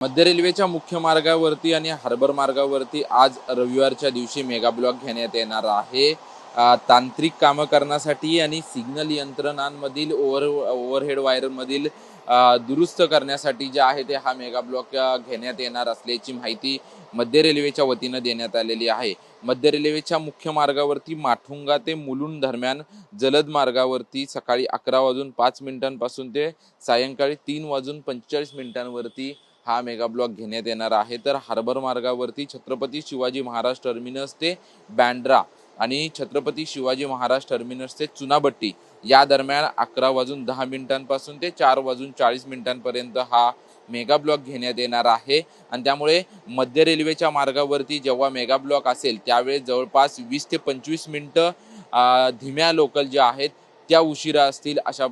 मध्य रेल्वेच्या मुख्य मार्गावरती आणि हार्बर मार्गावरती आज रविवारच्या दिवशी मेगा ब्लॉक घेण्यात येणार आहे। तांत्रिक कामं करण्यासाठी आणि सिग्नल यंत्रणांमधील ओव्हरहेड वायरमधील दुरुस्त करण्यासाठी जे आहे ते हा मेगा ब्लॉक घेण्यात येणार असल्याची माहिती मध्य रेल्वेच्या वतीनं देण्यात आलेली आहे। मध्य रेल्वेच्या मुख्य मार्गावरती माटुंगा ते मुलुंड दरम्यान जलद मार्गावरती सकाळी 11:05 ते सायंकाळी 3:45 हा मेगा ब्लॉक घेण्यात येणार आहे। तर हार्बर मार्गावरती छत्रपती शिवाजी महाराज टर्मिनस ते बँड्रा आणि छत्रपती शिवाजी महाराज टर्मिनस ते चुनाभट्टी या दरम्यान 11:10 ते 4:40 हा मेगा ब्लॉक घेण्यात येणार आहे। आणि त्यामुळे मध्य रेल्वेच्या मार्गावरती जेव्हा मेगा ब्लॉक असेल त्यावेळेस जवळपास 20 ते 25 मिनिटं धीम्या लोकल ज्या आहेत त्या उशिरा असतील अशा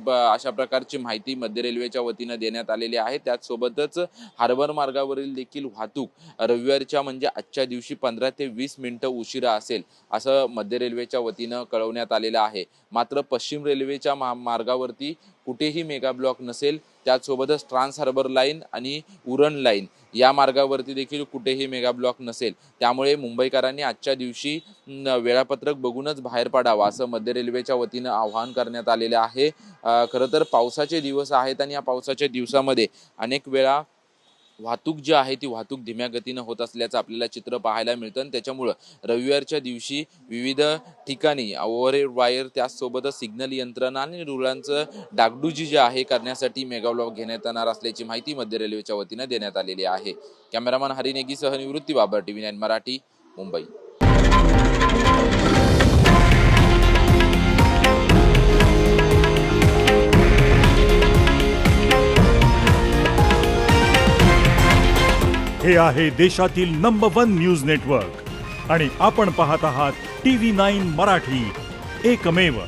प्रकारची माहिती मध्य रेल्वेच्या वतीनं देण्यात आलेली आहे। त्याचसोबतच हार्बर मार्गावरील देखील वाहतूक रविवारच्या म्हणजे आजच्या दिवशी 15 ते 20 मिनिटं उशिरा असेल असं मध्य रेल्वेच्या वतीनं कळवण्यात आलेलं आहे। मात्र पश्चिम रेल्वेच्या मार्गावरती कुठेही मेगा ब्लॉक नसेल। त्याचसोबतच ट्रान्स हार्बर लाईन आणि उरण लाईन या मार्गावरती देखील कुठेही मेगा ब्लॉक नसेल। त्यामुळे मुंबईकरांनी आजच्या दिवशी वेळापत्रक बघूनच बाहेर पडावं असं मध्य रेल्वेच्या वतीनं आवाहन करण्यात आलेलं आहे। खरं तर पावसाचे दिवस आहेत आणि या पावसाच्या दिवसामध्ये अनेक वेळा वाहतूक जी आहे ती वाहतूक धीम्या गतीनं होत असल्याचं आपल्याला चित्र पाहायला मिळतं आणि त्याच्यामुळं रविवारच्या दिवशी विविध ठिकाणी ओव्हरहेड वायर त्याचसोबतच सिग्नल यंत्रणा आणि रुळांचं डागडुजी जी आहे करण्यासाठी मेगा ब्लॉक घेण्यात येणार असल्याची माहिती मध्य रेल्वेच्या वतीनं देण्यात आलेली आहे। कॅमेरामन हरी नेगीसह निवृत्ती बाबर, TV9 मराठी, मुंबई। हे आहे देशातील नंबर 1 न्यूज नेटवर्क आणि आपण पाहत आहात TV9 मराठी, एकमेव।